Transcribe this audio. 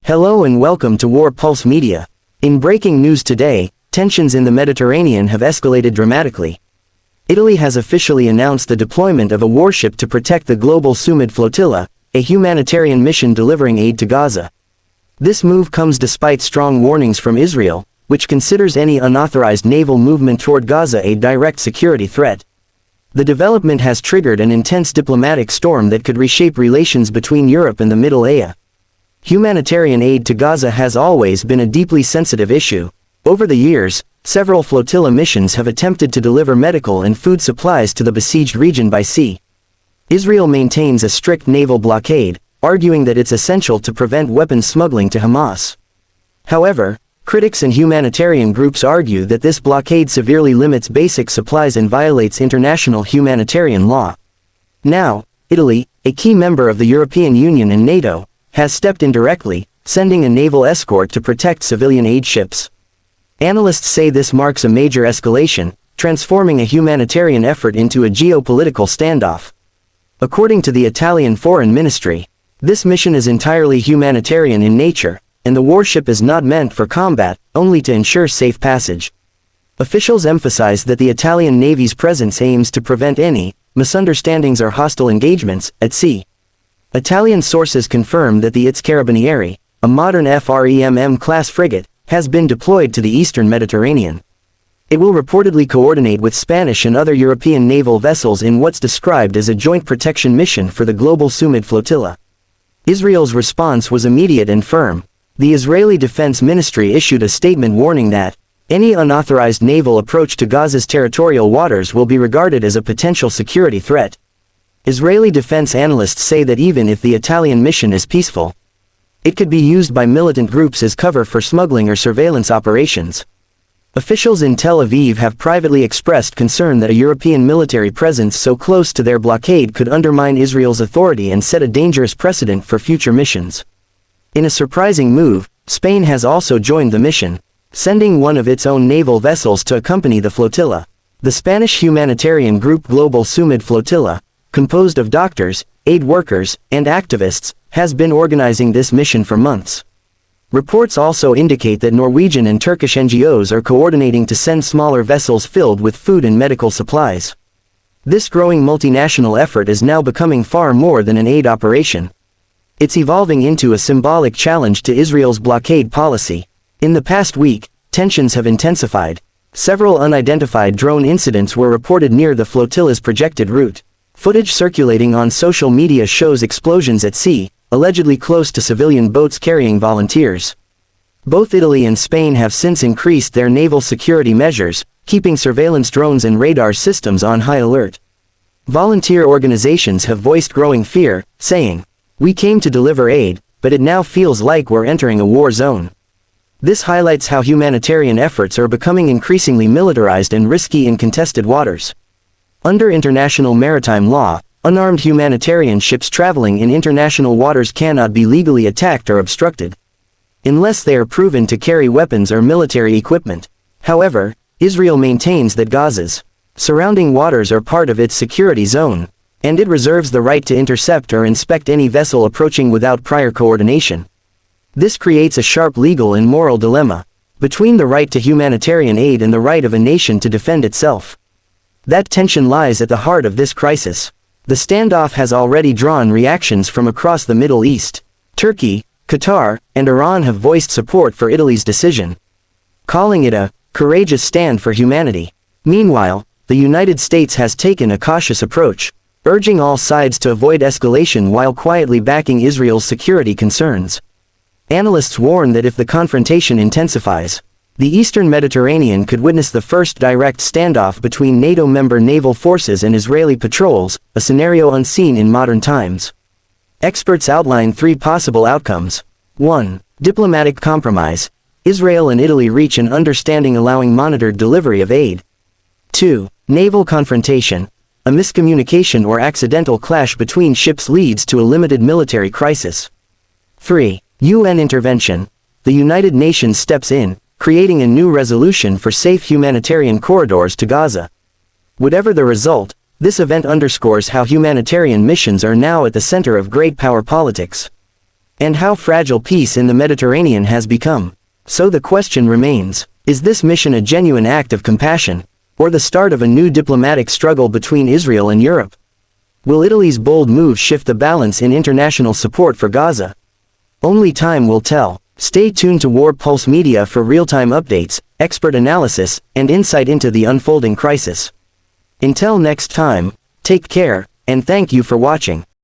Hello and welcome to War Pulse Media. In breaking news today, tensions in the Mediterranean have escalated dramatically. Italy has officially announced the deployment of a warship to protect the Global Samud Flotilla, a humanitarian mission delivering aid to Gaza. This move comes despite strong warnings from Israel, which considers any unauthorized naval movement toward Gaza a direct security threat. The development has triggered an intense diplomatic storm that could reshape relations between Europe and the Middle East. Humanitarian aid to Gaza has always been a deeply sensitive issue. Over the years, several flotilla missions have attempted to deliver medical and food supplies to the besieged region by sea. Israel maintains a strict naval blockade, arguing that it's essential to prevent weapons smuggling to Hamas. However, critics and humanitarian groups argue that this blockade severely limits basic supplies and violates international humanitarian law. Now, Italy, a key member of the European Union and NATO, has stepped in directly, sending a naval escort to protect civilian aid ships. Analysts say this marks a major escalation, transforming a humanitarian effort into a geopolitical standoff. According to the Italian Foreign Ministry, this mission is entirely humanitarian in nature, and the warship is not meant for combat, only to ensure safe passage. Officials emphasize that the Italian Navy's presence aims to prevent any misunderstandings or hostile engagements at sea. Italian sources confirm that the Carabinieri, a modern FREMM-class frigate, has been deployed to the eastern Mediterranean. It will reportedly coordinate with Spanish and other European naval vessels in what's described as a joint protection mission for the Global Samud Flotilla. Israel's response was immediate and firm. The Israeli Defense Ministry issued a statement warning that any unauthorized naval approach to Gaza's territorial waters will be regarded as a potential security threat. Israeli defense analysts say that even if the Italian mission is peaceful, it could be used by militant groups as cover for smuggling or surveillance operations. Officials in Tel Aviv have privately expressed concern that a European military presence so close to their blockade could undermine Israel's authority and set a dangerous precedent for future missions. In a surprising move, Spain has also joined the mission, sending one of its own naval vessels to accompany the flotilla. The Spanish humanitarian group Global Samud Flotilla, composed of doctors, aid workers, and activists, has been organizing this mission for months. Reports also indicate that Norwegian and Turkish NGOs are coordinating to send smaller vessels filled with food and medical supplies. This growing multinational effort is now becoming far more than an aid operation. It's evolving into a symbolic challenge to Israel's blockade policy. In the past week, tensions have intensified. Several unidentified drone incidents were reported near the flotilla's projected route. Footage circulating on social media shows explosions at sea, allegedly close to civilian boats carrying volunteers. Both Italy and Spain have since increased their naval security measures, keeping surveillance drones and radar systems on high alert. Volunteer organizations have voiced growing fear, saying, "We came to deliver aid, but it now feels like we're entering a war zone." This highlights how humanitarian efforts are becoming increasingly militarized and risky in contested waters. Under international maritime law, unarmed humanitarian ships traveling in international waters cannot be legally attacked or obstructed, unless they are proven to carry weapons or military equipment. However, Israel maintains that Gaza's surrounding waters are part of its security zone, and it reserves the right to intercept or inspect any vessel approaching without prior coordination. This creates a sharp legal and moral dilemma between the right to humanitarian aid and the right of a nation to defend itself. That tension lies at the heart of this crisis. The standoff has already drawn reactions from across the Middle East. Turkey, Qatar, and Iran have voiced support for Italy's decision, calling it a courageous stand for humanity. Meanwhile, the United States has taken a cautious approach, urging all sides to avoid escalation while quietly backing Israel's security concerns. Analysts warn that if the confrontation intensifies, the eastern Mediterranean could witness the first direct standoff between NATO member naval forces and Israeli patrols, a scenario unseen in modern times. Experts outline three possible outcomes. 1. Diplomatic compromise. Israel and Italy reach an understanding allowing monitored delivery of aid. 2. Naval confrontation. A miscommunication or accidental clash between ships leads to a limited military crisis. 3. UN intervention. The United Nations steps in, creating a new resolution for safe humanitarian corridors to Gaza. Whatever the result, this event underscores how humanitarian missions are now at the center of great power politics. and how fragile peace in the Mediterranean has become. So the question remains, is this mission a genuine act of compassion, or the start of a new diplomatic struggle between Israel and Europe? Will Italy's bold move shift the balance in international support for Gaza? Only time will tell. Stay tuned to War Pulse Media for real-time updates, expert analysis, and insight into the unfolding crisis. Until next time, take care, and thank you for watching.